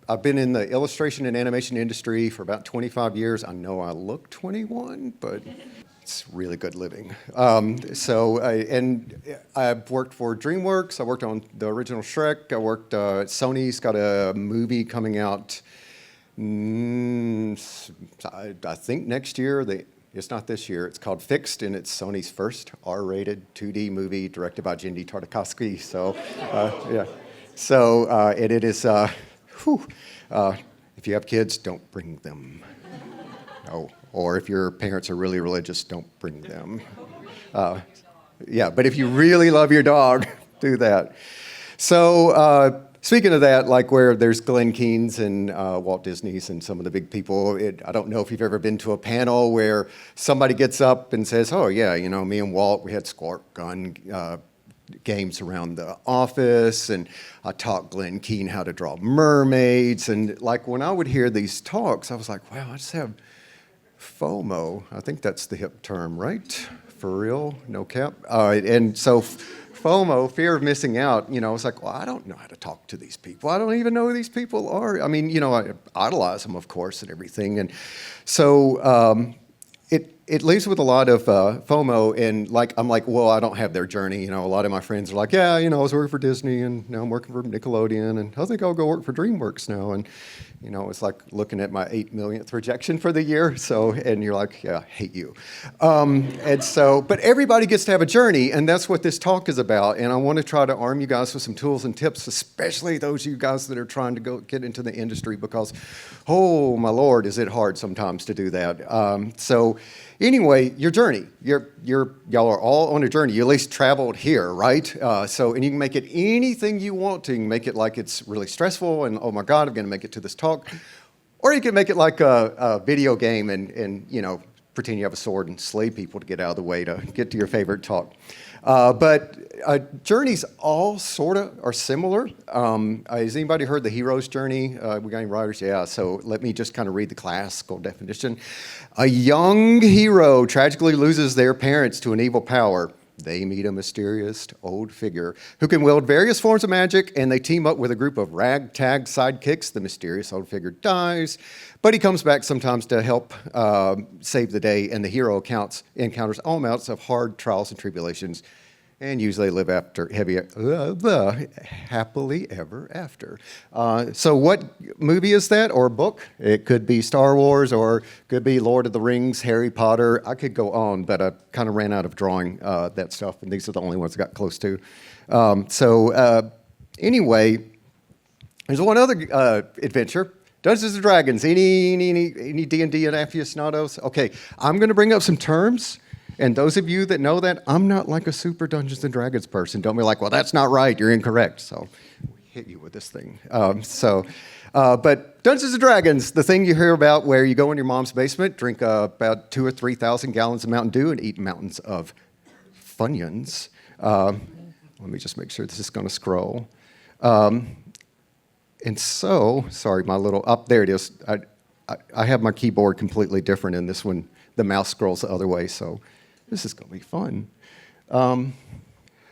I've been in the illustration and animation industry for about 25 years. I know I look 21, but it's really good living. I've worked for DreamWorks. I worked on the original Shrek. I worked Sony's got a movie coming out, I think next year. It's not this year. It's called Fixed, and it's Sony's first R-rated 2D movie directed by Jindy Tartakovsky. So, yeah. So, and it is, if you have kids, don't bring them. No. Or if your parents are really religious, don't bring them. Yeah, but if you really love your dog, do that. So, speaking of that, like where there's Glenn Keane's and Walt Disney's and some of the big people, I don't know if you've ever been to a panel where somebody gets up and says, oh yeah, you know, me and Walt, we had squirt gun games around the office, and I taught Glenn Keane how to draw mermaids. And like when I would hear these talks, I was like, wow, I just have FOMO. I think that's the hip term, right? For real, no cap. And so FOMO, fear of missing out, you know, it's like, well, I don't know how to talk to these people. I don't even know who these people are. I mean, you know, I idolize them, of course, and everything. And so it leaves with a lot of FOMO, and like I'm like, well, I don't have their journey. You know, a lot of my friends are like, yeah, you know, I was working for Disney, and now I'm working for Nickelodeon, and I think I'll go work for DreamWorks now. And you know, it's like looking at my 8 millionth rejection for the year. So, and you're like, yeah, I hate you. And so, but everybody gets to have a journey, and that's what this talk is about. And I want to try to arm you guys with some tools and tips, especially those of you guys that are trying to get into the industry, because, oh my Lord, is it hard sometimes to do that. So anyway, your journey, y'all are all on a journey. You at least traveled here, right? So, and you can make it anything you want to. You can make it like it's really stressful and, oh my God, I'm going to make it to this talk. Or you can make it like a video game and, you know, pretend you have a sword and slay people to get out of the way to get to your favorite talk. But journeys all sort of are similar. Has anybody heard the hero's journey? We got any writers? Yeah, so let me just kind of read the classical definition. A young hero tragically loses their parents to an evil power. They meet a mysterious old figure who can wield various forms of magic, and they team up with a group of ragtag sidekicks. The mysterious old figure dies, but he comes back sometimes to help save the day, and the hero encounters all amounts of hard trials and tribulations, and usually live happily ever after. So what movie is that, or book? It could be Star Wars, or could be Lord of the Rings, Harry Potter. I could go on, but I kind of ran out of drawing that stuff, and these are the only ones I got close to. Anyway, there's one other adventure. Dungeons and Dragons. Any D&D and aficionados? Okay, I'm going to bring up some terms. And those of you that know that, I'm not like a super Dungeons & Dragons person. Don't be like, well, that's not right. You're incorrect. So we hit you with this thing. But Dungeons & Dragons, the thing you hear about where you go in your mom's basement, drink about 2,000 or 3,000 gallons of Mountain Dew and eat mountains of Funyuns. Let me just make sure this is going to scroll. And so, sorry, my little, up there it is. I have my keyboard completely different in this one. The mouse scrolls the other way, so this is going to be fun.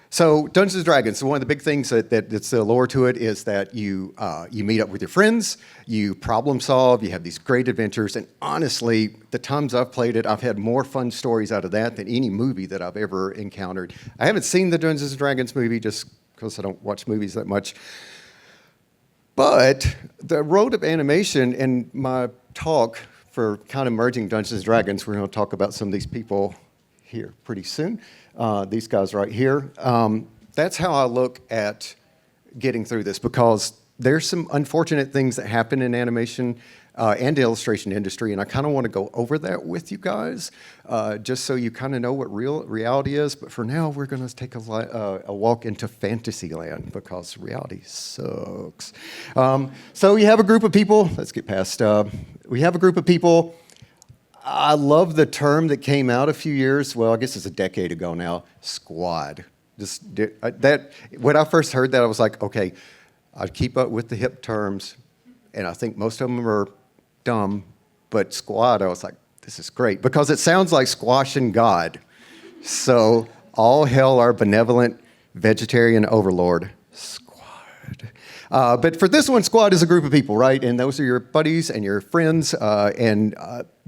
So Dungeons & Dragons, one of the big things that's the lore to it is that you meet up with your friends, you problem solve, you have these great adventures, and honestly, the times I've played it, I've had more fun stories out of that than any movie that I've ever encountered. I haven't seen the Dungeons & Dragons movie just because I don't watch movies that much. But the road of animation and my talk for kind of merging Dungeons & Dragons, we're going to talk about some of these people here pretty soon. These guys right here. That's how I look at getting through this, because there's some unfortunate things that happen in animation and the illustration industry, and I kind of want to go over that with you guys, just so you kind of know what reality is. But for now, we're going to take a walk into fantasy land, because reality sucks. So you have a group of people. Let's get past. We have a group of people. I love the term that came out a few years, well, I guess it's a decade ago now, squad. When I first heard that, I was like, okay, I'd keep up with the hip terms, and I think most of them are dumb, but squad, I was like, this is great, because it sounds like squashing God. So all hail our benevolent vegetarian overlord, squad. But for this one, squad is a group of people, right? And those are your buddies and your friends and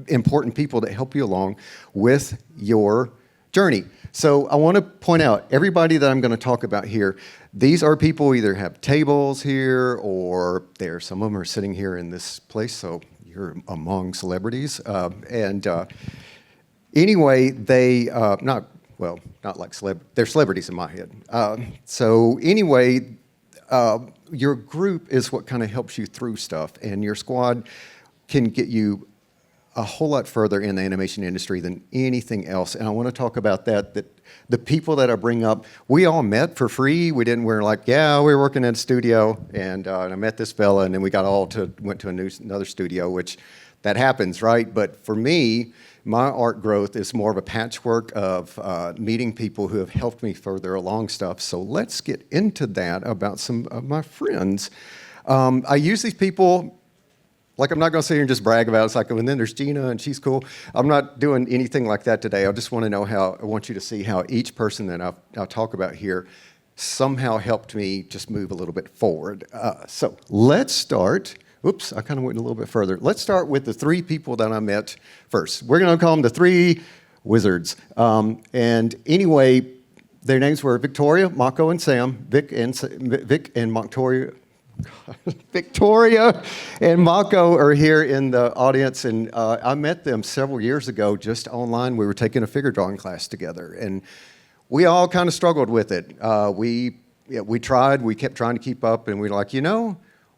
important people that help you along with your journey. So I want to point out, everybody that I'm going to talk about here, these are people who either have tables here or some of them are sitting here in this place, so you're among celebrities. Anyway, they, not like they're celebrities in my head. So anyway, your group is what kind of helps you through stuff, and your squad can get you a whole lot further in the animation industry than anything else. And I want to talk about that the people that I bring up, we all met for free. We're like, yeah, we were working at a studio, and I met this fella, and then we went to another studio, which that happens, right? But for me, my art growth is more of a patchwork of meeting people who have helped me further along stuff. So let's get into that about some of my friends. I use these people, like I'm not going to sit here and just brag about it. It's like, and then there's Gina, and she's cool. I'm not doing anything like that today. I just want I want you to see how each person that I'll talk about here somehow helped me just move a little bit forward. So let's start. Oops, I kind of went a little bit further. Let's start with the three people that I met first. We're going to call them the three wizards. And anyway, their names were Victoria, Mako, and Sam. Vic and Victoria. Victoria and Mako are here in the audience, and I met them several years ago just online. We were taking a figure drawing class together, and we all kind of struggled with it. We tried, we kept trying to keep up, and we were like,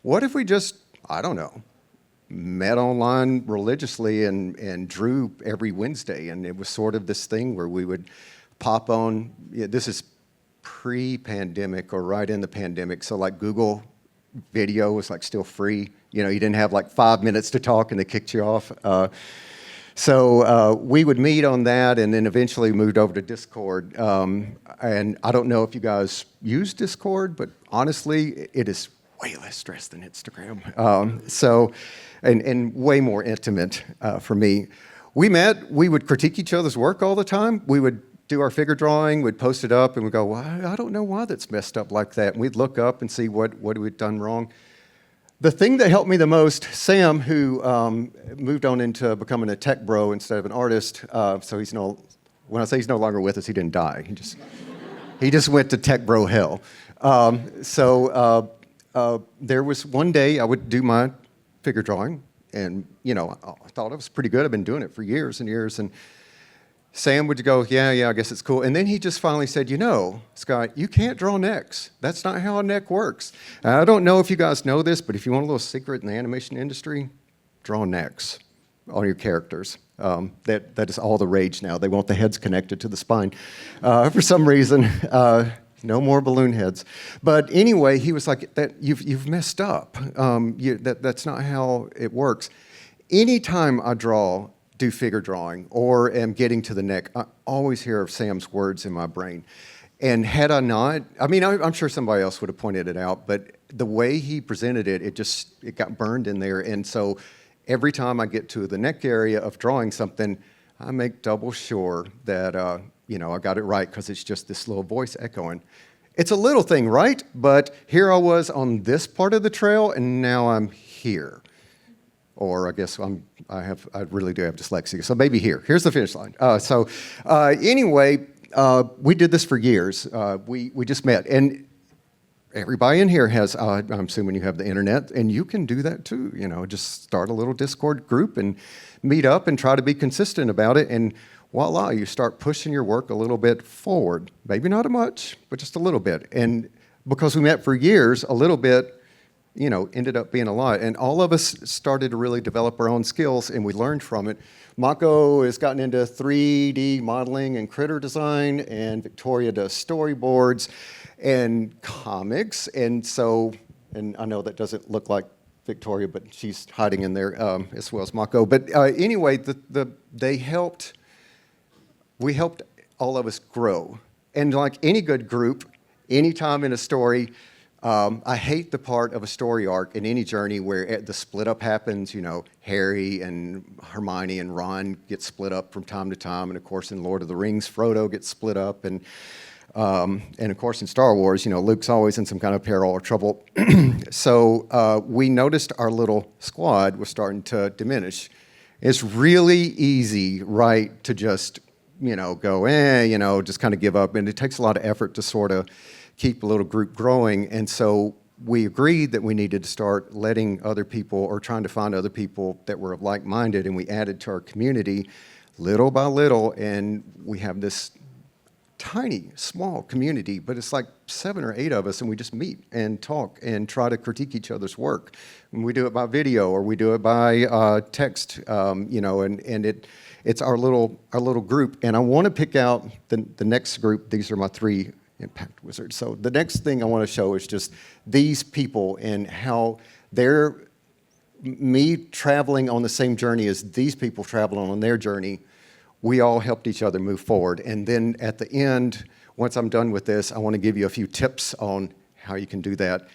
what if we just, I don't know, met online religiously and drew every Wednesday, and it was sort of this thing where we would pop on, this is pre-pandemic or right in the pandemic, so like Google video was like still free. You didn't have like 5 minutes to talk and they kicked you off. So we would meet on that, and then eventually moved over to Discord. And I don't know if you guys use Discord, but honestly, it is way less stress than Instagram. And way more intimate for me. We would critique each other's work all the time. We would do our figure drawing, we'd post it up, and we'd go, well, I don't know why that's messed up like that. And we'd look up and see what we'd done wrong. The thing that helped me the most, Sam, who moved on into becoming a tech bro instead of an artist, so when I say he's no longer with us, he didn't die. He just went to tech bro hell. There was one day I would do my figure drawing, and I thought it was pretty good. I've been doing it for years and years, and Sam would go, yeah, I guess it's cool. And then he just finally said, Scott, you can't draw necks. That's not how a neck works. And I don't know if you guys know this, but if you want a little secret in the animation industry, draw necks on your characters. That is all the rage now. They want the heads connected to the spine. For some reason, no more balloon heads. But anyway, he was like, "That you've messed up. That's not how it works." Anytime I do figure drawing or am getting to the neck, I always hear of Sam's words in my brain. And had I not, I'm sure somebody else would have pointed it out, but the way he presented it, it got burned in there. And so every time I get to the neck area of drawing something, I make double sure that, I got it right, because it's just this little voice echoing. It's a little thing, right? But here I was on this part of the trail, and now I'm here. Or I guess I really do have dyslexia, so maybe here. Here's the finish line. Anyway, we did this for years. We just met, and everybody in here has, I'm assuming you have the internet, and you can do that too. Just start a little Discord group and meet up and try to be consistent about it, and voila, you start pushing your work a little bit forward. Maybe not much, but just a little bit. And because we met for years, a little bit, ended up being a lot. And all of us started to really develop our own skills, and we learned from it. Mako has gotten into 3D modeling and critter design, and Victoria does storyboards and comics. And I know that doesn't look like Victoria, but she's hiding in there as well as Mako. But anyway, we helped all of us grow. And like any good group, anytime in a story, I hate the part of a story arc in any journey where the split up happens. Harry and Hermione and Ron get split up from time to time, and of course in Lord of the Rings, Frodo gets split up. And And of course, in Star Wars, Luke's always in some kind of peril or trouble. So we noticed our little squad was starting to diminish. It's really easy, right, to just, go, just kind of give up. And it takes a lot of effort to sort of keep a little group growing. And so we agreed that we needed to start letting other people or trying to find other people that were like-minded, and we added to our community little by little, and we have this tiny, small community, but it's like 7 or 8 of us, and we just meet and talk and try to critique each other's work. And we do it by video or we do it by text, and it's our little group. And I want to pick out the next group. These are my 3 impact wizards. So the next thing I want to show is just these people and how me traveling on the same journey as these people traveling on their journey. We all helped each other move forward. And then at the end, once I'm done with this, I want to give you a few tips on how you can do that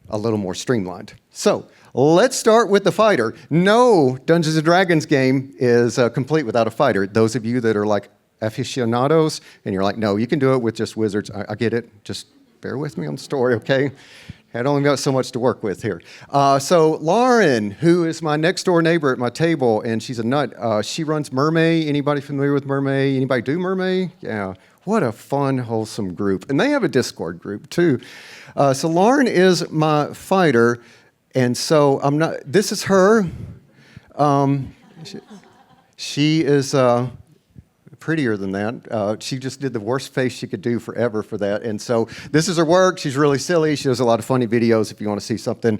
a little more streamlined. So let's start with the fighter. No Dungeons & Dragons game is complete without a fighter. Those of you that are like aficionados and you're like, no, you can do it with just wizards. I get it. Just bear with me on the story, okay? I'd only got so much to work with here. So Lauren, who is my next door neighbor at my table, and she's a nut. She runs Mermaid. Anybody familiar with Mermaid? Anybody do Mermaid? Yeah. What a fun, wholesome group. And they have a Discord group too. So Lauren is my fighter, and so this is her. She is prettier than that. She just did the worst face she could do forever for that. And so this is her work. She's really silly. She does a lot of funny videos if you want to see something.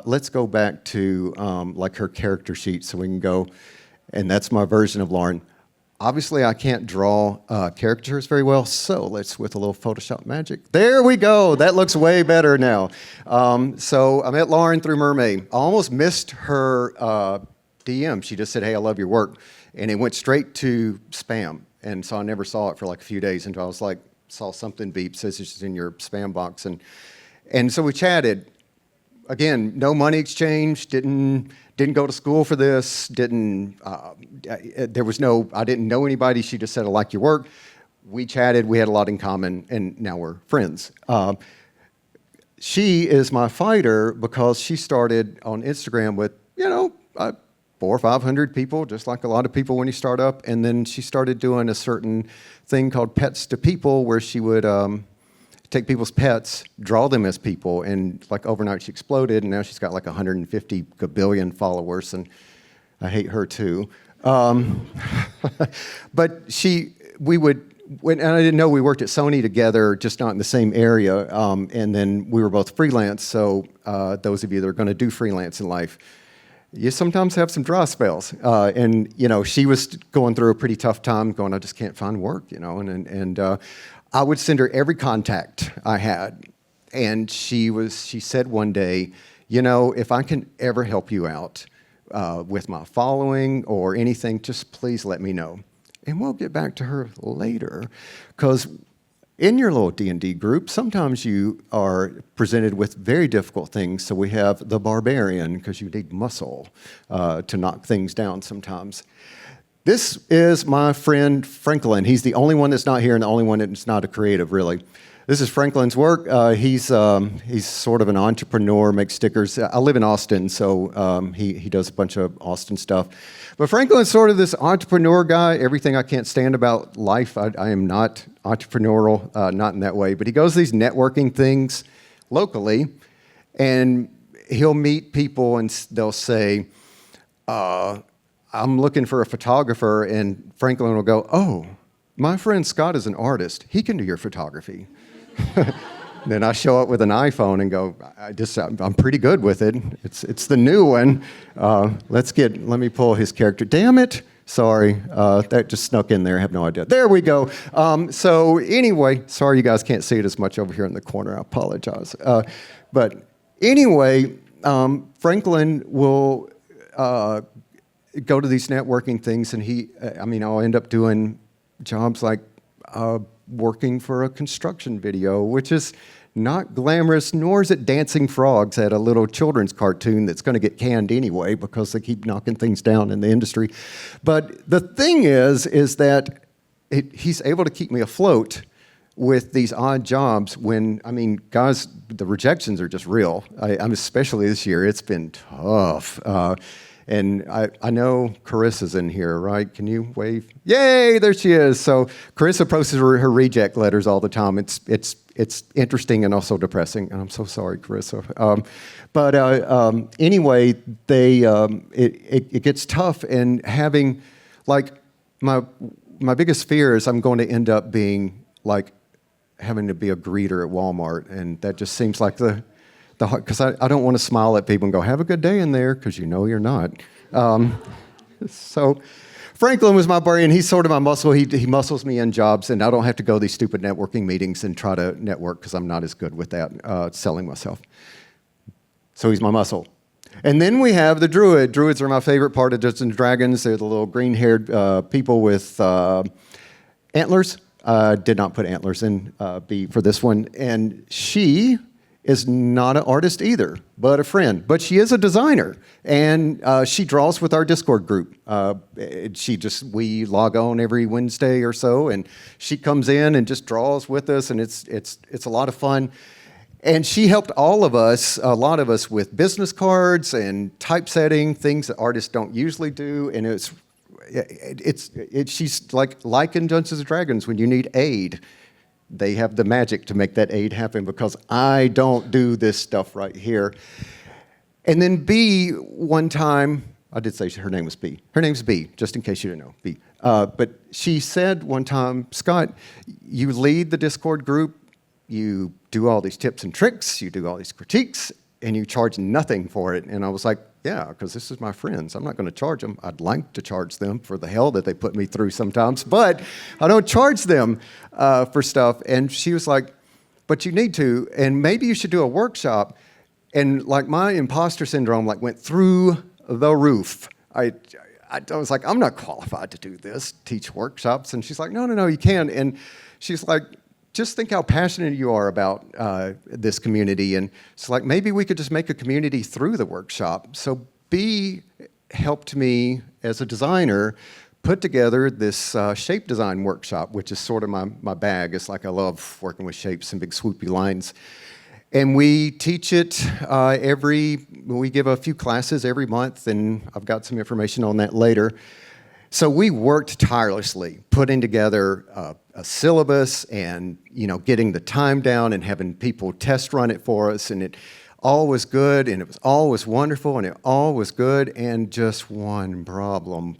Let's go back to like her character sheet so we can go. And that's my version of Lauren. Obviously, I can't draw caricatures very well, so let's with a little Photoshop magic. There we go. That looks way better now. So I met Lauren through Mermaid. I almost missed her DM. She just said, hey, I love your work. And it went straight to spam. And so I never saw it for like a few days until I was like, saw something beep, says it's in your spam box. And so we chatted. Again, no money exchange, didn't go to school for this, I didn't know anybody. She just said, I like your work. We chatted, we had a lot in common, and now we're friends. She is my fighter because she started on Instagram with, 400 or 500 people, just like a lot of people when you start up. And then she started doing a certain thing called Pets to People, where she would take people's pets, draw them as people, and like overnight she exploded, and now she's got like 150 billion followers, and I hate her too. But and I didn't know we worked at Sony together, just not in the same area, and then we were both freelance, so those of you that are going to do freelance in life, you sometimes have some dry spells. And, she was going through a pretty tough time going, I just can't find work, and I would send her every contact I had. And she said one day, if I can ever help you out with my following or anything, just please let me know. And we'll get back to her later, because in your little D&D group, sometimes you are presented with very difficult things. So we have the barbarian, because you need muscle to knock things down sometimes. This is my friend Franklin. He's the only one that's not here and the only one that's not a creative, really. This is Franklin's work. He's sort of an entrepreneur, makes stickers. I live in Austin, so he does a bunch of Austin stuff. But Franklin's sort of this entrepreneur guy. Everything I can't stand about life, I am not entrepreneurial, not in that way. But he goes to these networking things locally, and he'll meet people, and they'll say, I'm looking for a photographer, and Franklin will go, oh, my friend Scott is an artist. He can do your photography. Then I show up with an iPhone and go, I'm pretty good with it. It's the new one. Let me pull his character. Damn it. Sorry, that just snuck in there. I have no idea. There we go. So anyway, sorry you guys can't see it as much over here in the corner. I apologize. But anyway, Franklin will go to these networking things, and I'll end up doing jobs like working for a construction video, which is not glamorous, nor is it dancing frogs at a little children's cartoon that's going to get canned anyway because they keep knocking things down in the industry. But the thing is that he's able to keep me afloat with these odd jobs when, I mean, guys, the rejections are just real. I'm especially this year, it's been tough. And I know Carissa's in here, right? Can you wave? Yay, there she is. So Carissa posts her reject letters all the time. It's interesting and also depressing. And I'm so sorry, Carissa. Anyway, it gets tough, and having, like, my biggest fear is I'm going to end up being like having to be a greeter at Walmart, and that just seems like because I don't want to smile at people and go, have a good day in there, because you know you're not. So Franklin was my barbarian. He's sort of my muscle. He muscles me in jobs, and I don't have to go to these stupid networking meetings and try to network because I'm not as good with that, selling myself. So he's my muscle. And then we have the druid. Druids are my favorite part of Dungeons and Dragons. They're the little green-haired people with antlers. Did not put antlers in B for this one. And she is not an artist either, but a friend. But she is a designer, and she draws with our Discord group. We log on every Wednesday or so, and she comes in and just draws with us, and it's a lot of fun. And she helped a lot of us with business cards and typesetting, things that artists don't usually do. And she's like in Dungeons and Dragons, when you need aid, they have the magic to make that aid happen, because I don't do this stuff right here. And then B, one time, I did say her name was B. Her name's B, just in case you didn't know, B. But she said one time, Scott, you lead the Discord group, you do all these tips and tricks, you do all these critiques, and you charge nothing for it. And I was like, yeah, because this is my friends. I'm not going to charge them. I'd like to charge them for the hell that they put me through sometimes, but I don't charge them for stuff. And she was like, but you need to, and maybe you should do a workshop. And like my imposter syndrome went through the roof. I was like, I'm not qualified to do this, teach workshops. And she's like, no, you can. And she's like, just think how passionate you are about this community. And it's like, maybe we could just make a community through the workshop. So B helped me as a designer put together this shape design workshop, which is sort of my bag. It's like I love working with shapes and big swoopy lines. And we teach it we give a few classes every month, and I've got some information on that later. So we worked tirelessly, putting together a syllabus and, getting the time down and having people test run it for us. And it all was good, and it was always wonderful, and it all was good. And just one problem.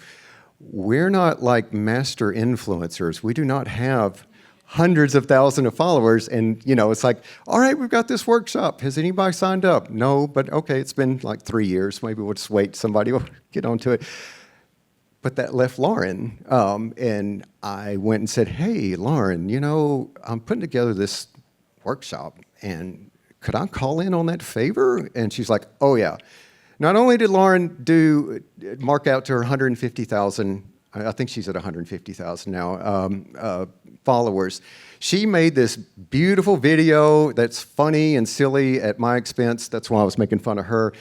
We're not like master influencers. We do not have hundreds of thousands of followers. And, it's like, all right, we've got this workshop. Has anybody signed up? No, but okay, it's been like 3 years. Maybe we'll just wait. Somebody will get onto it. But that left Lauren, and I went and said, hey, Lauren, I'm putting together this workshop, and could I call in on that favor? And she's like, oh, yeah. Not only did Lauren mark out to her 150,000, I think she's at 150,000 now, followers, she made this beautiful video that's funny and silly at my expense. That's why I was making fun of her,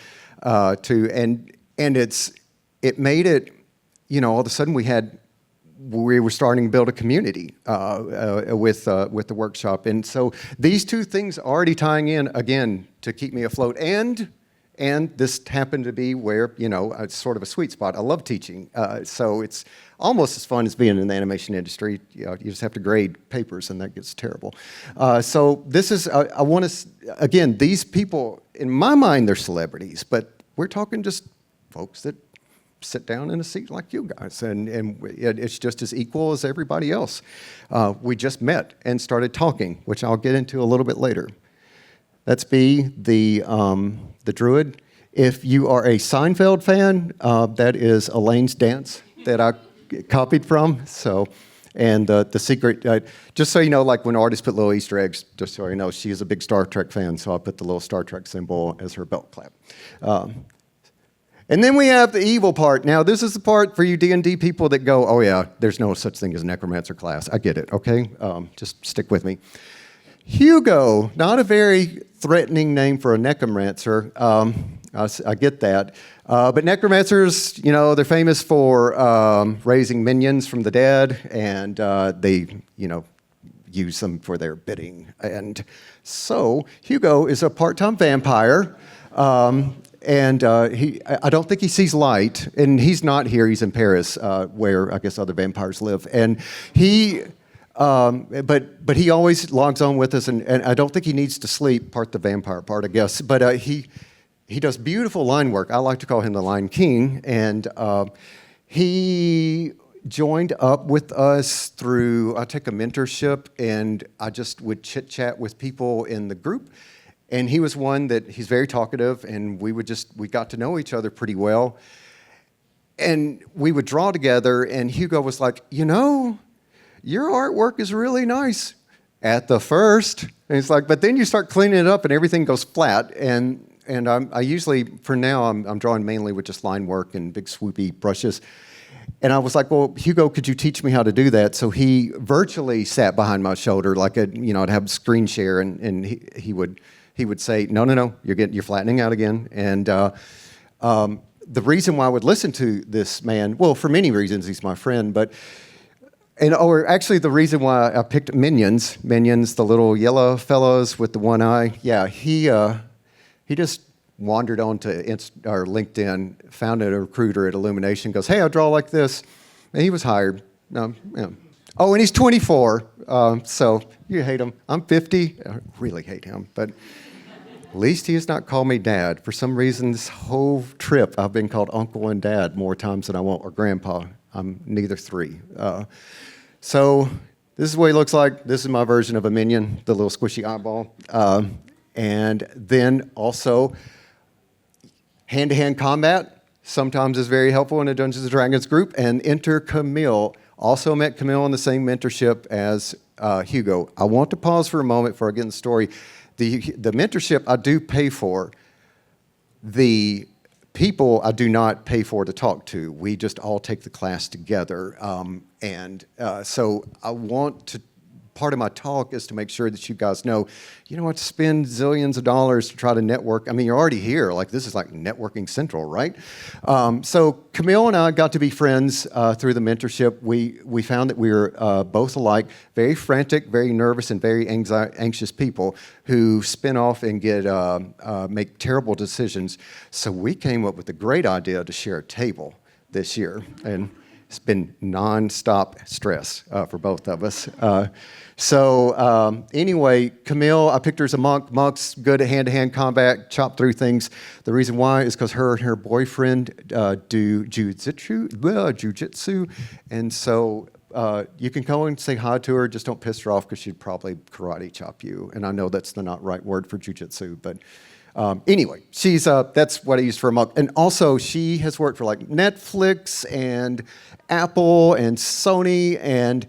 too. And it made it, all of a sudden we were starting to build a community with the workshop. And so these two things are already tying in, again, to keep me afloat. And this happened to be where, it's sort of a sweet spot. I love teaching. So it's almost as fun as being in the animation industry. You just have to grade papers, and that gets terrible. So this is, I want to, again, these people, in my mind, they're celebrities. But we're talking just folks that sit down in a seat like you guys, and it's just as equal as everybody else. We just met and started talking, which I'll get into a little bit later. That's B, the druid. If you are a Seinfeld fan, that is Elaine's dance that I copied from. So, and the secret, just so you know, like when artists put little Easter eggs, just so you know, she is a big Star Trek fan, so I put the little Star Trek symbol as her belt clap. And then we have the evil part. Now, this is the part for you D&D people that go, oh yeah, there's no such thing as a necromancer class. I get it, okay? Just stick with me. Hugo, not a very threatening name for a necromancer. I get that. But necromancers, they're famous for raising minions from the dead, and they, use them for their bidding. And so Hugo is a part-time vampire. I don't think he sees light, and he's not here. He's in Paris, where I guess other vampires live. And but he always logs on with us, and I don't think he needs to sleep. Part the vampire part, I guess. But he does beautiful line work. I like to call him the Line King, and he joined up with us through I take a mentorship, and I just would chit chat with people in the group. And he was one that he's very talkative, and we got to know each other pretty well. And we would draw together, and Hugo was like, your artwork is really nice at the first. And it's like, but then you start cleaning it up, and everything goes flat. And I usually, for now, I'm drawing mainly with just line work and big swoopy brushes. And I was like, well, Hugo, could you teach me how to do that? So he virtually sat behind my shoulder, like I'd have screen share, and he would say, no, you're flattening out again. And the reason why I would listen to this man, well, for many reasons, he's my friend, or actually the reason why I picked Minions, the little yellow fellows with the one eye, yeah, he just wandered onto LinkedIn, found a recruiter at Illumination, goes, hey, I draw like this. And he was hired. Oh, and he's 24, so you hate him. I'm 50. I really hate him, but at least he has not called me dad. For some reason, this whole trip, I've been called uncle and dad more times than I want, or grandpa. I'm neither three. So this is what he looks like. This is my version of a minion, the little squishy eyeball. And then also, hand-to-hand combat sometimes is very helpful in a Dungeons & Dragons group. And enter Camille. Also met Camille in the same mentorship as Hugo. I want to pause for a moment before I get in the story. The mentorship I do pay for. The people I do not pay for to talk to. We just all take the class together. So I want to, part of my talk is to make sure that you guys know, you don't have to spend zillions of dollars to try to network. I mean, you're already here. Like, this is like networking central, right? So Camille and I got to be friends through the mentorship. We found that we were both alike, very frantic, very nervous, and very anxious people who spin off and make terrible decisions. So we came up with a great idea to share a table this year. And it's been nonstop stress for both of us. Anyway, Camille, I picked her as a monk. Monks, good at hand-to-hand combat, chop through things. The reason why is because her and her boyfriend do jujitsu. And so you can go and say hi to her. Just don't piss her off because she'd probably karate chop you. And I know that's the not right word for jujitsu, but anyway, she's that's what I use for a monk. And also, she has worked for like Netflix and Apple and Sony, and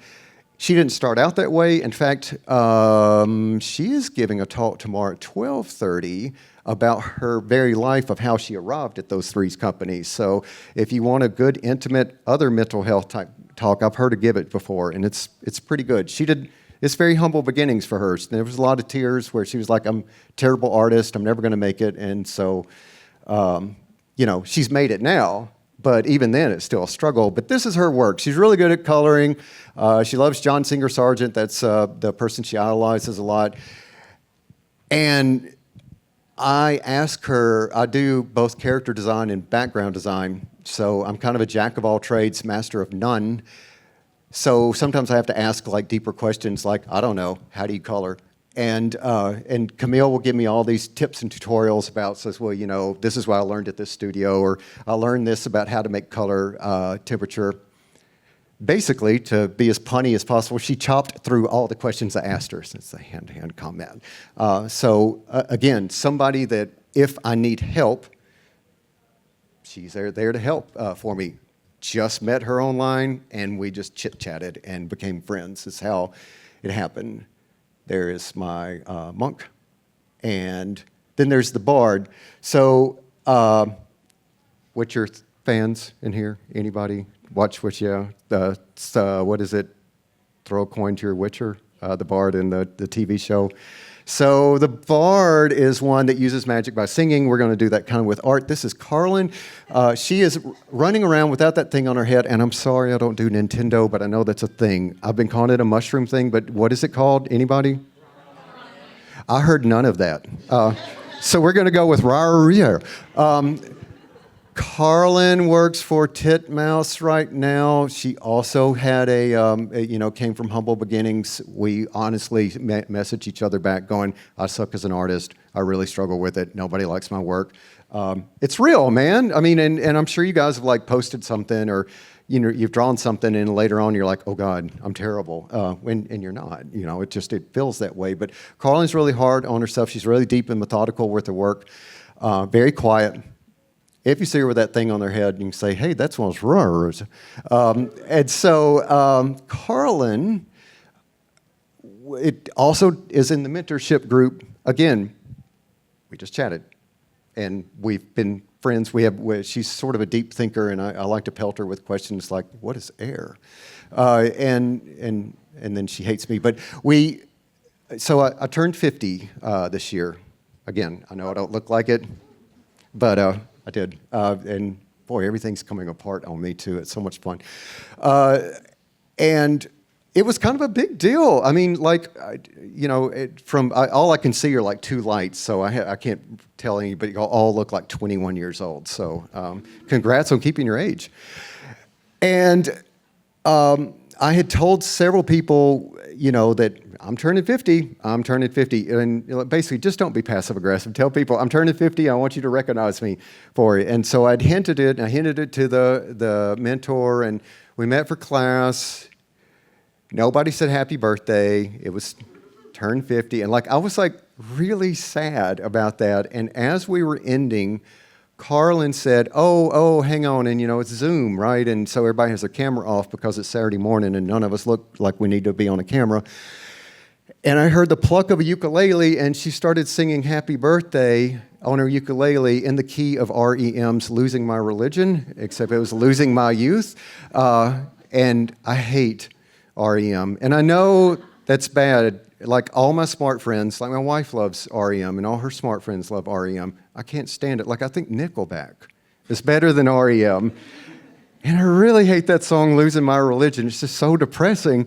she didn't start out that way. In fact, she is giving a talk tomorrow at 12:30 about her very life of how she arrived at those three companies. So if you want a good, intimate, other mental health type talk, I've heard her give it before, and it's pretty good. It's very humble beginnings for her. There was a lot of tears where she was like, I'm a terrible artist. I'm never going to make it. And so, she's made it now. But even then, it's still a struggle. But this is her work. She's really good at coloring. She loves John Singer Sargent. That's the person she idolizes a lot. And I ask her, I do both character design and background design. So I'm kind of a jack of all trades, master of none. So sometimes I have to ask like deeper questions like, I don't know, how do you color? And Camille will give me all these tips and tutorials about, says, well, this is what I learned at this studio, or I learned this about how to make color, temperature. Basically, to be as punny as possible, she chopped through all the questions I asked her since the hand-to-hand combat. Again, somebody that if I need help, she's there to help for me. Just met her online, and we just chit-chatted and became friends. That's how it happened. There is my monk, and then there's the bard. So, Witcher fans in here? Anybody watch Witcher? What is it? Throw a coin to your Witcher, the bard in the TV show. So the bard is one that uses magic by singing. We're going to do that kind of with art. This is Carlin. She is running around without that thing on her head, and I'm sorry I don't do Nintendo, but I know that's a thing. I've been calling it a mushroom thing, but what is it called? Anybody? I heard none of that. So we're going to go with Rarier. Carlin works for Titmouse right now. She also had came from humble beginnings. We honestly message each other back going, I suck as an artist. I really struggle with it. Nobody likes my work. It's real, man. I mean, and I'm sure you guys have like posted something or, you've drawn something and later on you're like, oh God, I'm terrible. And you're not, it feels that way. But Carlin's really hard on herself. She's really deep and methodical with her work. Very quiet. If you see her with that thing on their head, you can say, hey, that's one of those rurs. And so Carlin, it also is in the mentorship group. Again, we just chatted, and we've been friends. She's sort of a deep thinker, and I like to pelt her with questions like, what is air? And then she hates me. But I turned 50 this year. Again, I know I don't look like it, but I did. And boy, everything's coming apart on me too. It's so much fun. And it was kind of a big deal. I mean, like, all I can see are like two lights, so I can't tell anybody. All look like 21 years old. So congrats on keeping your age. And I had told several people, that I'm turning 50. And basically, just don't be passive aggressive. Tell people, I'm turning 50. I want you to recognize me for it. And so I hinted it to the mentor, and we met for class. Nobody said happy birthday. It was turn 50. And I was really sad about that. And as we were ending, Carlin said, oh, hang on, and it's Zoom, right? And so everybody has their camera off because it's Saturday morning and none of us look like we need to be on a camera. And I heard the pluck of a ukulele, and she started singing Happy Birthday on her ukulele in the key of REM's Losing My Religion, except it was Losing My Youth. And I hate REM. And I know that's bad. Like all my smart friends, like my wife loves REM, and all her smart friends love REM. I can't stand it. I think Nickelback is better than REM. And I really hate that song, Losing My Religion. It's just so depressing.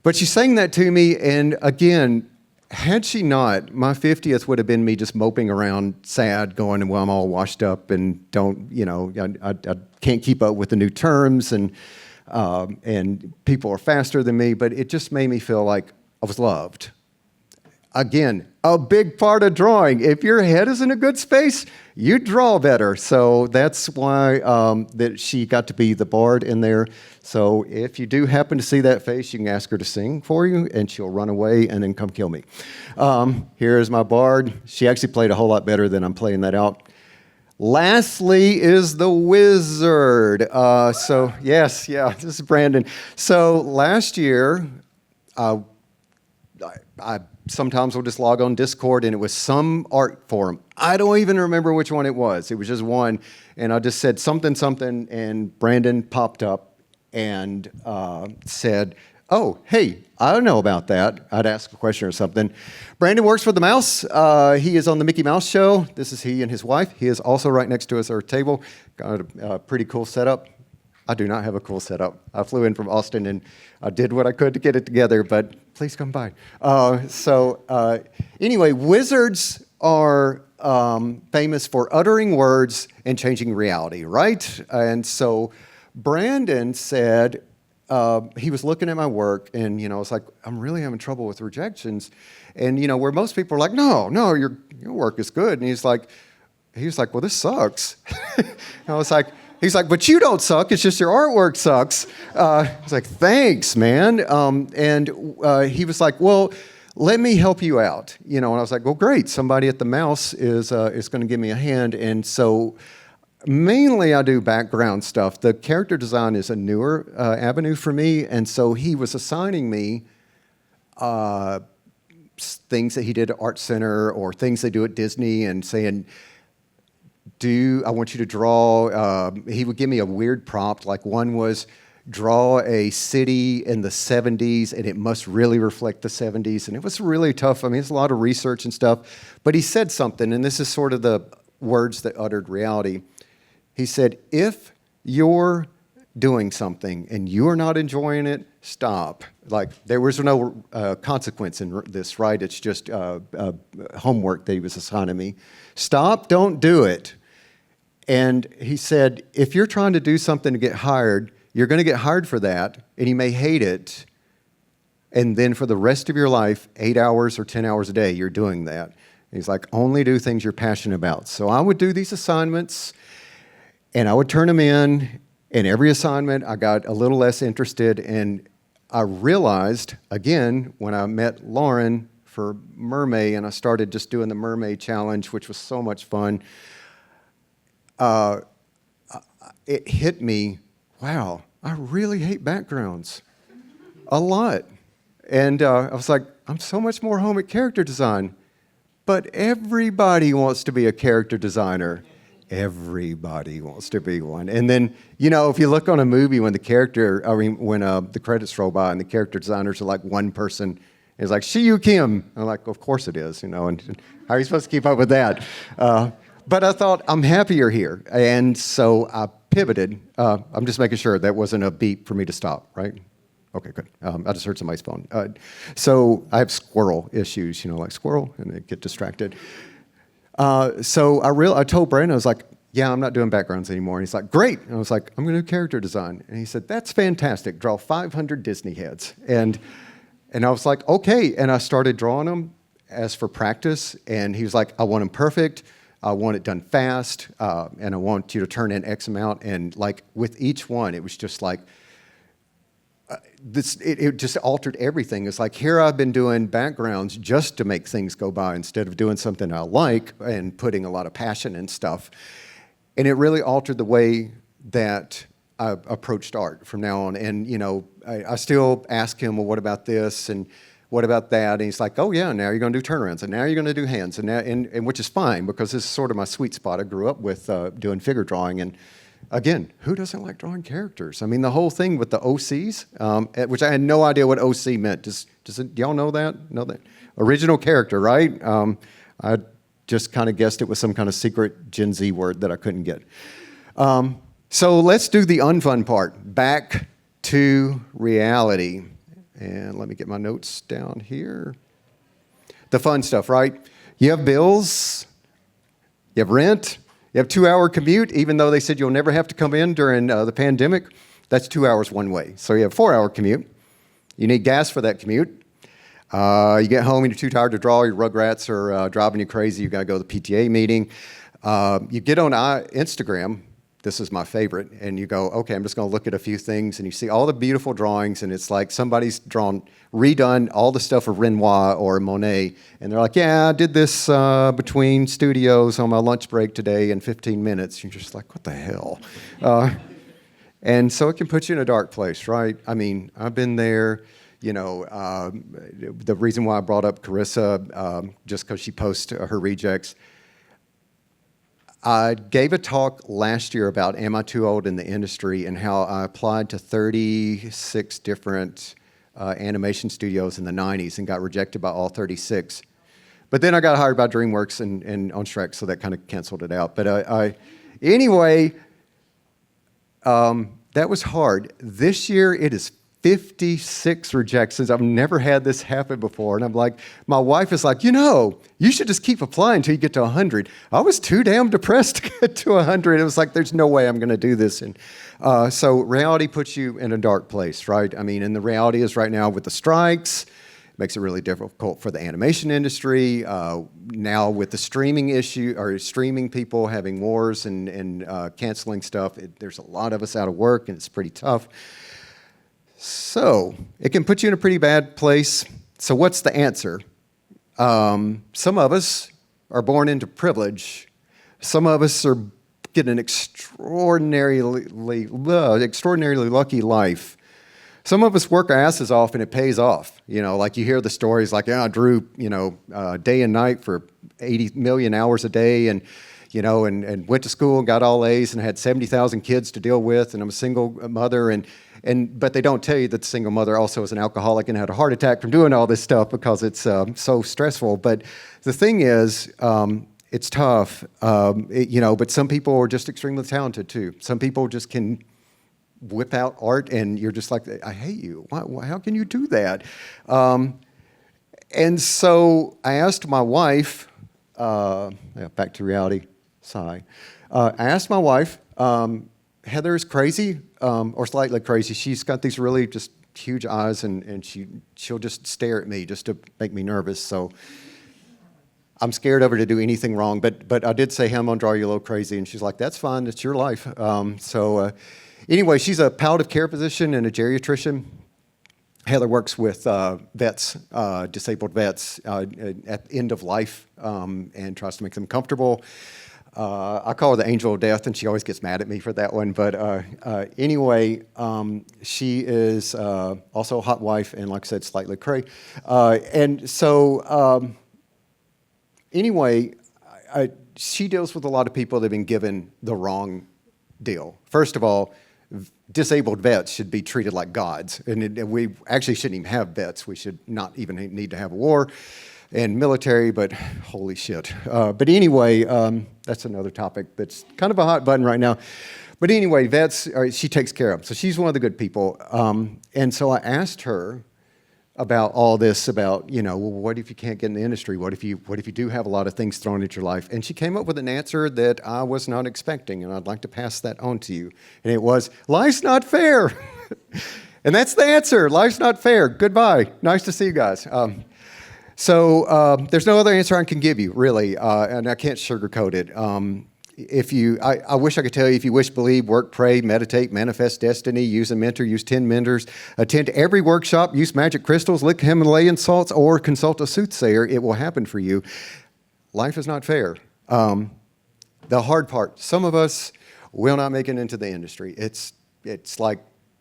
But she sang that to me, and again, had she not, my 50th would have been me just moping around sad, going, well, I'm all washed up and I can't keep up with the new terms, and people are faster than me, but it just made me feel like I was loved. Again, a big part of drawing. If your head is in a good space, you draw better. So that's why that she got to be the bard in there. So if you do happen to see that face, you can ask her to sing for you, and she'll run away and then come kill me. Here's my bard. She actually played a whole lot better than I'm playing that out. Lastly is the wizard. This is Brandon. So last year, I sometimes will just log on Discord, and it was some art forum. I don't even remember which one it was. It was just one, and I just said something, and Brandon popped up and said, oh, hey, I don't know about that. I'd ask a question or something. Brandon works for the Mouse. He is on the Mickey Mouse Show. This is he and his wife. He is also right next to us at our table. Got a pretty cool setup. I do not have a cool setup. I flew in from Austin, and I did what I could to get it together, but please come by. Anyway, wizards are famous for uttering words and changing reality, right? And so Brandon said, he was looking at my work, and it's like, I'm really having trouble with rejections. And where most people are like, no, your work is good. And he was like, well, this sucks. And I was like, he's like, but you don't suck. It's just your artwork sucks. I was like, thanks, man. He was like, well, let me help you out. And I was like, well, great. Somebody at the Mouse is going to give me a hand. And so mainly I do background stuff. The character design is a newer avenue for me. And so he was assigning me things that he did at Art Center or things they do at Disney, and saying, I want you to draw. He would give me a weird prompt. Like one was, draw a city in the 70s, and it must really reflect the 70s. And it was really tough. I mean, it's a lot of research and stuff. But he said something, and this is sort of the words that uttered reality. He said, if you're doing something and you're not enjoying it, stop. Like, there was no consequence in this, right? It's just homework that he was assigning me. Stop, don't do it. And he said, if you're trying to do something to get hired, you're going to get hired for that, and you may hate it. And then for the rest of your life, 8 hours or 10 hours a day, you're doing that. And he's like, only do things you're passionate about. So I would do these assignments, and I would turn them in. And every assignment, I got a little less interested. And I realized, again, when I met Lauren for Mermaid, and I started just doing the Mermaid Challenge, which was so much fun, it hit me, wow, I really hate backgrounds a lot. And I was like, I'm so much more home at character design. But everybody wants to be a character designer. Everybody wants to be one. And then, if you look on a movie when the credits roll by and the character designers are like one person, it's like, Shiyu Kim. I'm like, of course it is, and how are you supposed to keep up with that? But I thought, I'm happier here. And so I pivoted. I'm just making sure that wasn't a beep for me to stop, right? Okay, good. I just heard somebody's phone. So I have squirrel issues, like squirrel, and they get distracted. So I told Brandon, I was like, yeah, I'm not doing backgrounds anymore. And he's like, great. And I was like, I'm going to do character design. And he said, that's fantastic. Draw 500 Disney heads. And I was like, okay. And I started drawing them as for practice. And he was like, I want them perfect. I want it done fast. And I want you to turn in X amount. And like with each one, it was just like, it just altered everything. It's like, here I've been doing backgrounds just to make things go by instead of doing something I like and putting a lot of passion and stuff. And it really altered the way that I approached art from now on. And, I still ask him, well, what about this? And what about that? And he's like, oh, yeah, now you're going to do turnarounds. And now you're going to do hands. And which is fine, because this is sort of my sweet spot. I grew up with doing figure drawing. And again, who doesn't like drawing characters? I mean, the whole thing with the OCs, which I had no idea what OC meant. Do y'all know that? Know that? Original character, right? I just kind of guessed it was some kind of secret Gen Z word that I couldn't get. So let's do the unfun part. Back to reality. And let me get my notes down here. The fun stuff, right? You have bills. You have rent. You have 2-hour commute, even though they said you'll never have to come in during the pandemic. That's 2 hours one way. So you have a 4-hour commute. You need gas for that commute. You get home and you're too tired to draw. Your Rugrats are driving you crazy. You got to go to the PTA meeting. You get on Instagram. This is my favorite. And you go, okay, I'm just going to look at a few things. And you see all the beautiful drawings. And it's like somebody's redone all the stuff of Renoir or Monet. And they're like, yeah, I did this between studios on my lunch break today in 15 minutes. You're just like, what the hell? And so it can put you in a dark place, right? I mean, I've been there. The reason why I brought up Carissa, just because she posts her rejects, I gave a talk last year about am I too old in the industry and how I applied to 36 different animation studios in the 90s and got rejected by all 36. But then I got hired by DreamWorks and on Shrek, so that kind of canceled it out. But anyway, that was hard. This year it is 56 rejections. I've never had this happen before. And I'm like, my wife is like, you should just keep applying until you get to 100. I was too damn depressed to get to 100. It was like, there's no way I'm going to do this. And so reality puts you in a dark place, right? I mean, and the reality is right now with the strikes, it makes it really difficult for the animation industry. Now with the streaming issue, or streaming people having wars and canceling stuff, there's a lot of us out of work, and it's pretty tough. So it can put you in a pretty bad place. So what's the answer? Some of us are born into privilege. Some of us are getting an extraordinarily lucky life. Some of us work our asses off and it pays off. Like you hear the stories like, I drew, day and night for 80 million hours a day. And, and went to school and got all A's and had 70,000 kids to deal with, and I'm a single mother, but they don't tell you that the single mother also is an alcoholic and had a heart attack from doing all this stuff because it's so stressful. But the thing is, it's tough, but some people are just extremely talented too. Some people just can whip out art and you're just like, I hate you. How can you do that? And so I asked my wife, back to reality, sigh. I asked my wife, Heather's crazy, or slightly crazy. She's got these really just huge eyes and she'll just stare at me just to make me nervous. So I'm scared of her to do anything wrong, but I did say, hey, I'm gonna draw you a little crazy, and she's like, that's fine, it's your life. Anyway, she's a palliative care physician and a geriatrician. Heather works with vets, disabled vets at the end of life, and tries to make them comfortable. I call her the angel of death, and she always gets mad at me for that one. But anyway, she is also a hot wife, and like I said, slightly cray. Anyway, she deals with a lot of people that have been given the wrong deal. First of all, disabled vets should be treated like gods, and we actually shouldn't even have vets. We should not even need to have a war and military, but holy shit. But anyway, that's another topic that's kind of a hot button right now. But anyway, vets, she takes care of them. So she's one of the good people. And so I asked her about all this, about, well, what if you can't get in the industry? What if you do have a lot of things thrown at your life? And she came up with an answer that I was not expecting, and I'd like to pass that on to you. And it was, life's not fair. And that's the answer. Life's not fair. Goodbye. Nice to see you guys. So there's no other answer I can give you, really, and I can't sugarcoat it. I wish I could tell you, if you wish, believe, work, pray, meditate, manifest destiny, use a mentor, use 10 mentors, attend every workshop, use magic crystals, lick Himalayan salts, or consult a soothsayer, it will happen for you. Life is not fair. The hard part, some of us will not make it into the industry. It's like,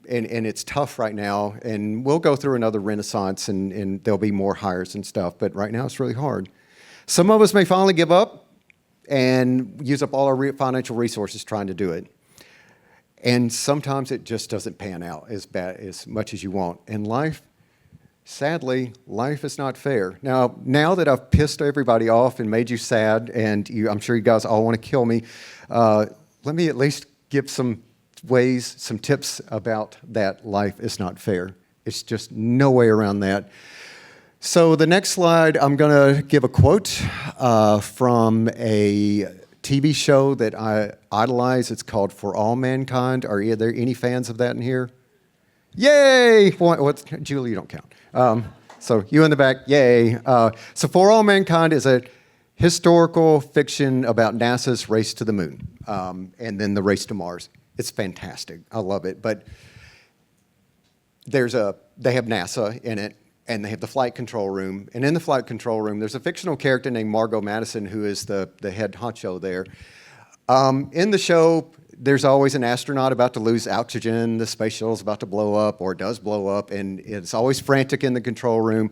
and it's tough right now, and we'll go through another renaissance, and there'll be more hires and stuff, but right now it's really hard. Some of us may finally give up and use up all our financial resources trying to do it. And sometimes it just doesn't pan out as much as you want. And sadly, life is not fair. Now that I've pissed everybody off and made you sad, and I'm sure you guys all want to kill me, let me at least give some tips about that life is not fair. It's just no way around that. So the next slide, I'm going to give a quote from a TV show that I idolize. It's called For All Mankind. Are there any fans of that in here? Yay! Julie, you don't count. So you in the back, yay. So For All Mankind is a historical fiction about NASA's race to the moon, and then the race to Mars. It's fantastic. I love it. But they have NASA in it, and they have the flight control room. And in the flight control room, there's a fictional character named Margot Madison, who is the head honcho there. In the show, there's always an astronaut about to lose oxygen, the space shuttle's about to blow up, or does blow up, and it's always frantic in the control room.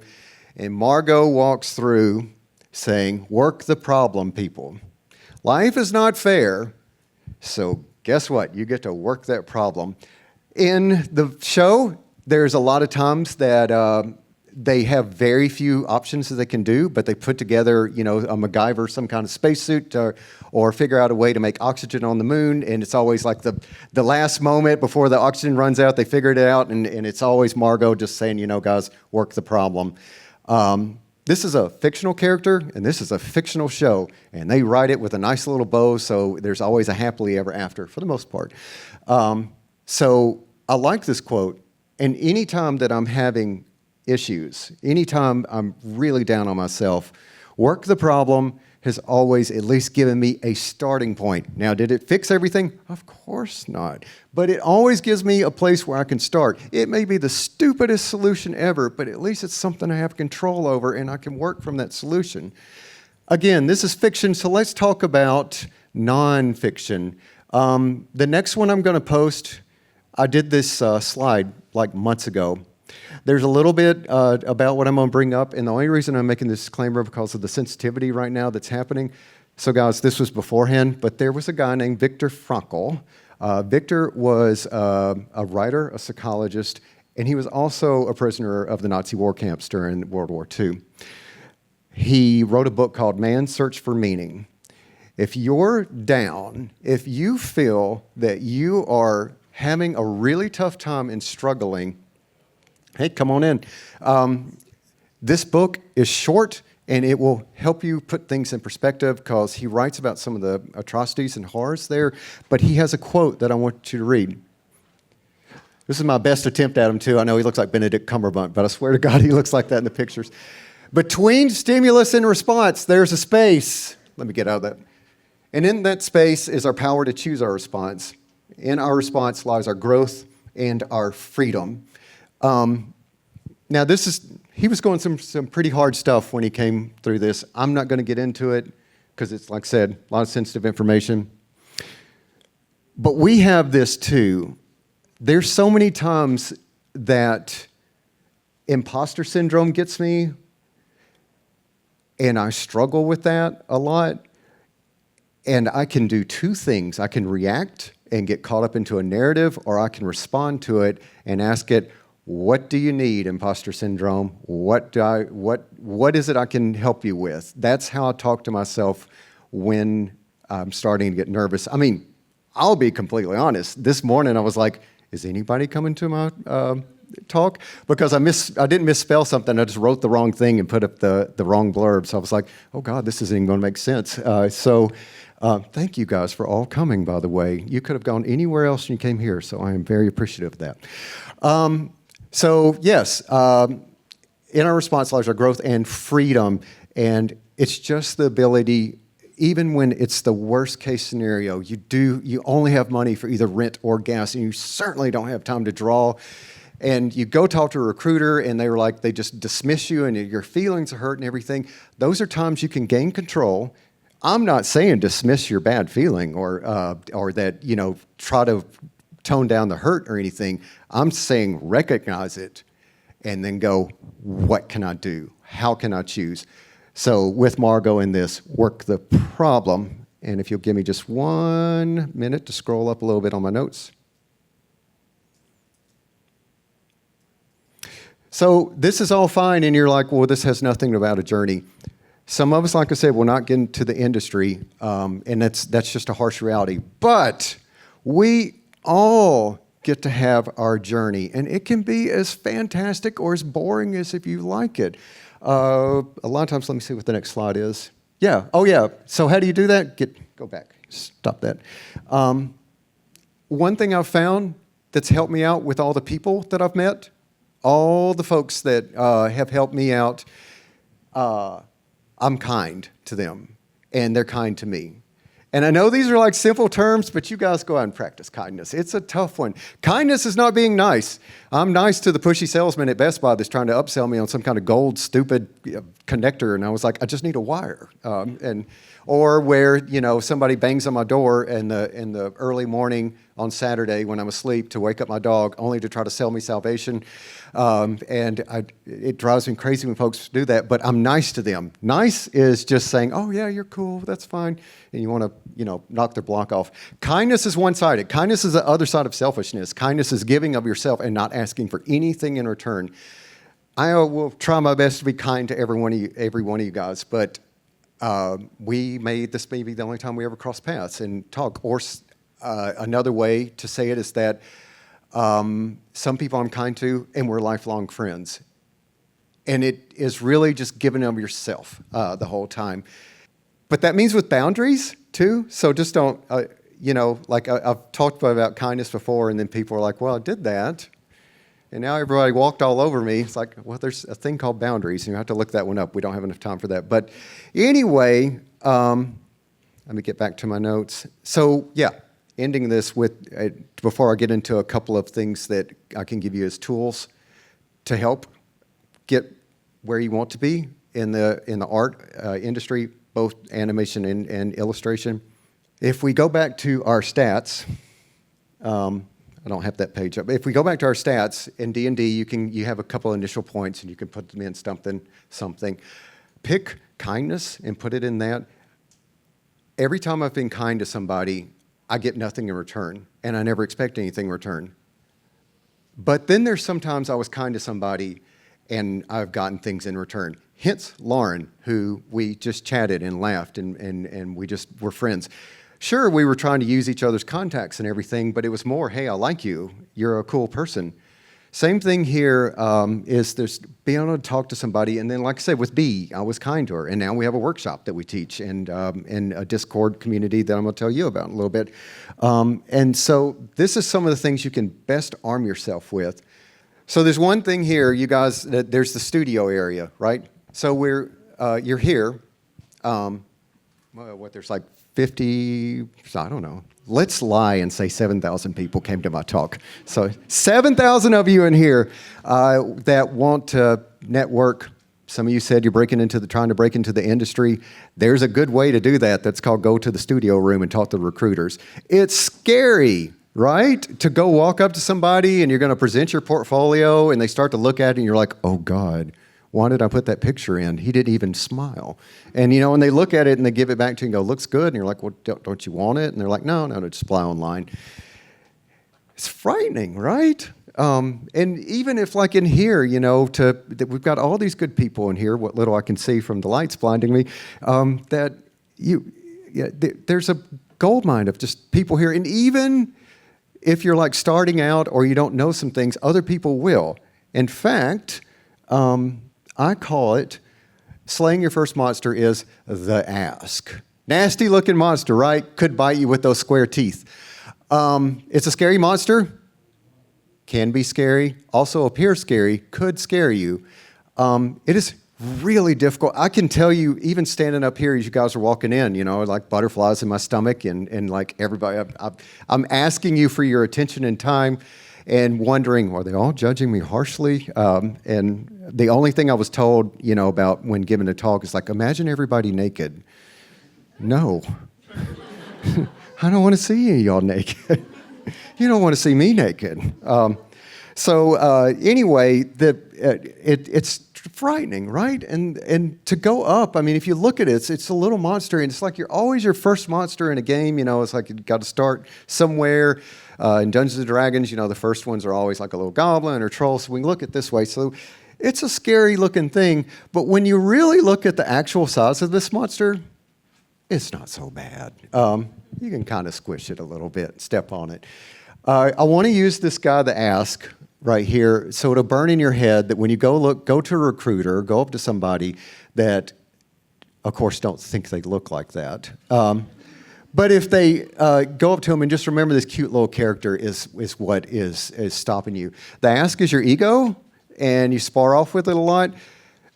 And Margot walks through saying, work the problem, people. Life is not fair, so guess what? You get to work that problem. In the show, there's a lot of times that they have very few options that they can do, but they put together, a MacGyver, some kind of spacesuit, or figure out a way to make oxygen on the moon. And it's always like the last moment before the oxygen runs out, they figured it out. And it's always Margot just saying, guys, work the problem. This is a fictional character, and this is a fictional show. And they write it with a nice little bow, so there's always a happily ever after, for the most part. So I like this quote. And anytime that I'm having issues, anytime I'm really down on myself, work the problem has always at least given me a starting point. Now, did it fix everything? Of course not. But it always gives me a place where I can start. It may be the stupidest solution ever, but at least it's something I have control over, and I can work from that solution. Again, this is fiction, so let's talk about nonfiction. The next one I'm going to post, I did this slide like months ago. There's a little bit about what I'm going to bring up, and the only reason I'm making this disclaimer because of the sensitivity right now that's happening. So guys, this was beforehand, but there was a guy named Viktor Frankl. Viktor was a writer, a psychologist, and he was also a prisoner of the Nazi war camps during World War II. He wrote a book called Man's Search for Meaning. If you're down, if you feel that you are having a really tough time and struggling, hey, come on in. This book is short, and it will help you put things in perspective because he writes about some of the atrocities and horrors there, but he has a quote that I want you to read. This is my best attempt at him, too. I know he looks like Benedict Cumberbatch, but I swear to God, he looks like that in the pictures. Between stimulus and response, there's a space. Let me get out of that. And in that space is our power to choose our response. In our response lies our growth and our freedom. Now, he was going some pretty hard stuff when he came through this. I'm not going to get into it because it's, like I said, a lot of sensitive information. But we have this too. There's so many times that imposter syndrome gets me, and I struggle with that a lot. And I can do two things. I can react and get caught up into a narrative, or I can respond to it and ask it, what do you need, imposter syndrome? What is it I can help you with? That's how I talk to myself when I'm starting to get nervous. I mean, I'll be completely honest. This morning I was like, is anybody coming to my talk? Because I didn't misspell something. I just wrote the wrong thing and put up the wrong blurb. So I was like, oh God, this isn't even going to make sense. Thank you guys for all coming, by the way. You could have gone anywhere else and you came here, so I am very appreciative of that. In our response lies our growth and freedom, and it's just the ability, even when it's the worst case scenario, you only have money for either rent or gas, and you certainly don't have time to draw, and you go talk to a recruiter, and they just dismiss you, and your feelings are hurt and everything. Those are times you can gain control. I'm not saying dismiss your bad feeling or that, try to tone down the hurt or anything. I'm saying recognize it and then go, what can I do? How can I choose? So with Margot in this, work the problem. And if you'll give me just 1 minute to scroll up a little bit on my notes. So this is all fine, and you're like, well, this has nothing about a journey. Some of us, like I said, will not get into the industry, and that's just a harsh reality. But we all get to have our journey, and it can be as fantastic or as boring as if you like it. A lot of times, let me see what the next slide is. Yeah, oh yeah, so how do you do that? Go back, stop that. One thing I've found that's helped me out with all the people that I've met, all the folks that have helped me out, I'm kind to them, and they're kind to me. And I know these are like simple terms, but you guys go out and practice kindness. It's a tough one. Kindness is not being nice. I'm nice to the pushy salesman at Best Buy that's trying to upsell me on some kind of gold, stupid connector, and I was like, I just need a wire. Or where somebody bangs on my door in the early morning on Saturday when I'm asleep to wake up my dog, only to try to sell me salvation. It drives me crazy when folks do that, but I'm nice to them. Nice is just saying, oh yeah, you're cool, that's fine, and you want to knock their block off. Kindness is one-sided. Kindness is the other side of selfishness. Kindness is giving of yourself and not asking for anything in return. I will try my best to be kind to every one of you guys, but this may be the only time we ever cross paths and talk. Or another way to say it is that some people I'm kind to, and we're lifelong friends. And it is really just giving of yourself the whole time. But that means with boundaries, too. So just don't, I've talked about kindness before, and then people are like, well, I did that. And now everybody walked all over me. It's like, well, there's a thing called boundaries, and you have to look that one up. We don't have enough time for that. But anyway, let me get back to my notes. So, yeah, ending this with, before I get into a couple of things that I can give you as tools to help get where you want to be in the art industry, both animation and illustration. If we go back to our stats, I don't have that page up. If we go back to our stats in D&D, you have a couple initial points and you can put them in something. Pick kindness and put it in that. every time I've been kind to somebody, I get nothing in return, and I never expect anything in return. But then there's sometimes I was kind to somebody, and I've gotten things in return. Hence Lauren, who we just chatted and laughed, and we just were friends. Sure, we were trying to use each other's contacts and everything, but it was more, hey, I like you. You're a cool person. Same thing here is there's being able to talk to somebody, and then like I said, with B, I was kind to her, and now we have a workshop that we teach, and a Discord community that I'm going to tell you about in a little bit. And so this is some of the things you can best arm yourself with. So there's one thing here, you guys, there's the studio area, right? So you're here. There's like 50, I don't know. Let's lie and say 7,000 people came to my talk. So 7,000 of you in here that want to network. Some of you said you're trying to break into the industry. There's a good way to do that. That's called go to the studio room and talk to recruiters. It's scary, right? To go walk up to somebody and you're going to present your portfolio and they start to look at it and you're like, oh God, why did I put that picture in? He didn't even smile. And and they look at it and they give it back to you and go, looks good. And you're like, well, don't you want it? And they're like, no, just apply online. It's frightening, right? And even if like in here, that we've got all these good people in here, what little I can see from the lights blinding me, there's a goldmine of just people here. And even if you're like starting out or you don't know some things, other people will. In fact, I call it, slaying your first monster is the ask. Nasty looking monster, right? Could bite you with those square teeth. It's a scary monster. Can be scary. Also appear scary. Could scare you. It is really difficult. I can tell you, even standing up here as you guys are walking in, like butterflies in my stomach and like everybody, I'm asking you for your attention and time. And wondering, are they all judging me harshly? And the only thing I was told, about when giving a talk is like, imagine everybody naked. No. I don't want to see any of y'all naked. You don't want to see me naked. Anyway, it's frightening, right? And to go up, I mean, if you look at it, it's a little monster, and it's like you're always your first monster in a game. It's like you've got to start somewhere. In Dungeons & Dragons, the first ones are always like a little goblin or troll, so we can look at it this way. So it's a scary-looking thing, but when you really look at the actual size of this monster, it's not so bad. You can kind of squish it a little bit, step on it. I want to use this guy, the Ask, right here, so it'll burn in your head that when you go to a recruiter, go up to somebody that, of course, don't think they look like that. But if they go up to him and just remember this cute little character is what is stopping you. The Ask is your ego, and you spar off with it a lot.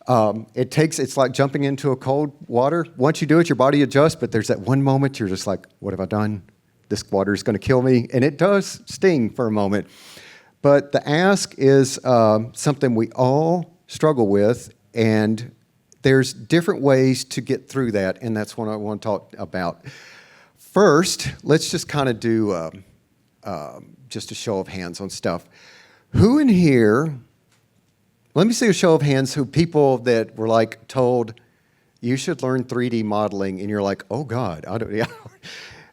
It's like jumping into a cold water. Once you do it, your body adjusts, but there's that one moment you're just like, what have I done? This water is going to kill me. And it does sting for a moment. But the Ask is something we all struggle with, and there's different ways to get through that, and that's what I want to talk about. First, let's just kind of do just a show of hands on stuff. Who in here, let me see a show of hands who people that were like told, you should learn 3D modeling, and you're like, oh God, I don't, yeah.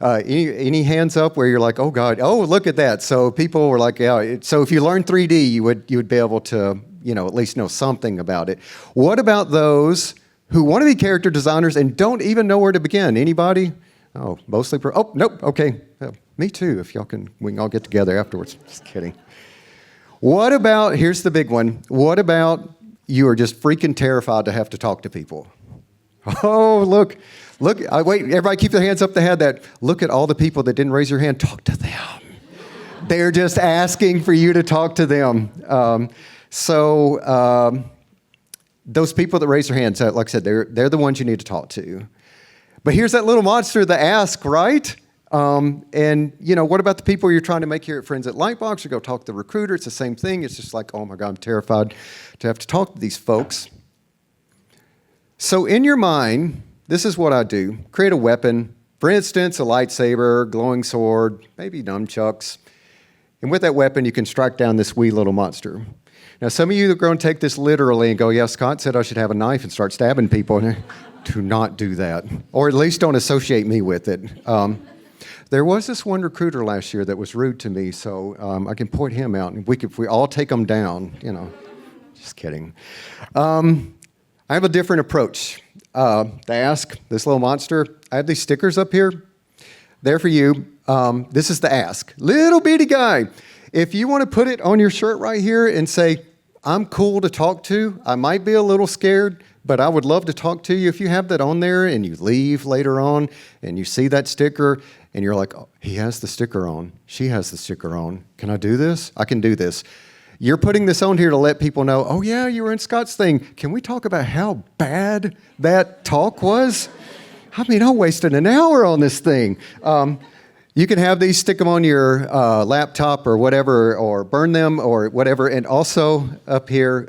Any hands up where you're like, oh God, oh, look at that. So people were like, yeah, so if you learn 3D, you would be able to, at least know something about it. What about those who want to be character designers and don't even know where to begin? Anybody? Oh, mostly oh, nope, okay. Me too, if we can all get together afterwards. Just kidding. What about, here's the big one. What about you are just freaking terrified to have to talk to people? Oh, look, wait, everybody keep their hands up. They had that. Look at all the people that didn't raise your hand. Talk to them. They're just asking for you to talk to them. Those people that raise their hands, like I said, they're the ones you need to talk to. But here's that little monster, the Ask, right? What about the people you're trying to make here at Friends at LightBox or go talk to the recruiter? It's the same thing. It's just like, oh my God, I'm terrified to have to talk to these folks. So in your mind, this is what I do. Create a weapon. For instance, a lightsaber, glowing sword, maybe nunchucks. And with that weapon, you can strike down this wee little monster. Now, some of you are going to take this literally and go, yeah, Scott said I should have a knife and start stabbing people. Do not do that, or at least don't associate me with it. There was this one recruiter last year that was rude to me, so I can point him out, and if we all take him down, just kidding. I have a different approach. The ask, this little monster, I have these stickers up here. They're for you. This is the ask. Little bitty guy. If you want to put it on your shirt right here and say, I'm cool to talk to, I might be a little scared, but I would love to talk to you. If you have that on there and you leave later on and you see that sticker and you're like, oh, he has the sticker on, she has the sticker on. Can I do this? I can do this. You're putting this on here to let people know, oh yeah, you were in Scott's thing. Can we talk about how bad that talk was? I mean, I wasted an hour on this thing. You can have these, stick them on your laptop or whatever, or burn them or whatever. And also up here,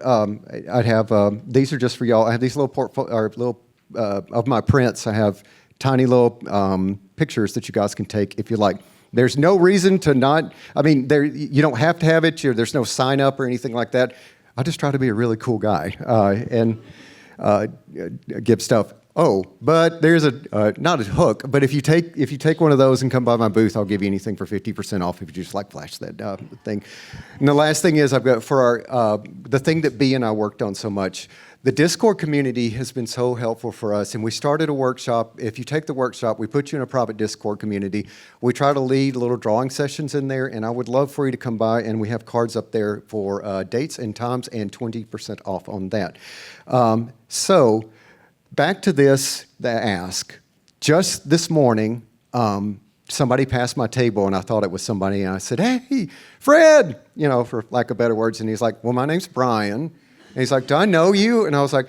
I'd have, these are just for y'all. I have these little of my prints. I have tiny little pictures that you guys can take if you like. There's no reason to not, you don't have to have it. There's no sign up or anything like that. I just try to be a really cool guy and give stuff. Oh, but there's not a hook, but if you take one of those and come by my booth, I'll give you anything for 50% off if you just flash that thing. And the last thing is I've got for the thing that B and I worked on so much. The Discord community has been so helpful for us, and we started a workshop. If you take the workshop, we put you in a private Discord community. We try to lead little drawing sessions in there, and I would love for you to come by, and we have cards up there for dates and times and 20% off on that. So back to this, the ask. Just this morning, somebody passed my table, and I thought it was somebody, and I said, hey, Fred, for lack of better words, and he's like, well, my name's Brian. And he's like, do I know you? And I was like,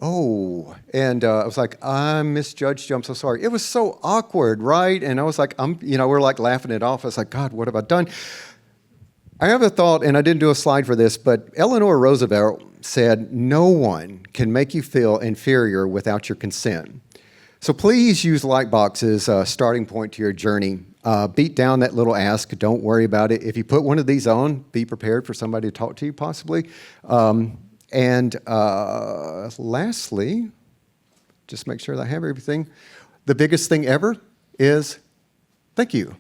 oh. And I was like, I misjudged you. I'm so sorry. It was so awkward, right? And I was like, we're laughing it off. I was like, God, what have I done? I have a thought, and I didn't do a slide for this, but Eleanor Roosevelt said, no one can make you feel inferior without your consent. So please use LightBox as a starting point to your journey. Beat down that little ask. Don't worry about it. If you put one of these on, be prepared for somebody to talk to you possibly. And lastly, just make sure that I have everything. The biggest thing ever is thank you.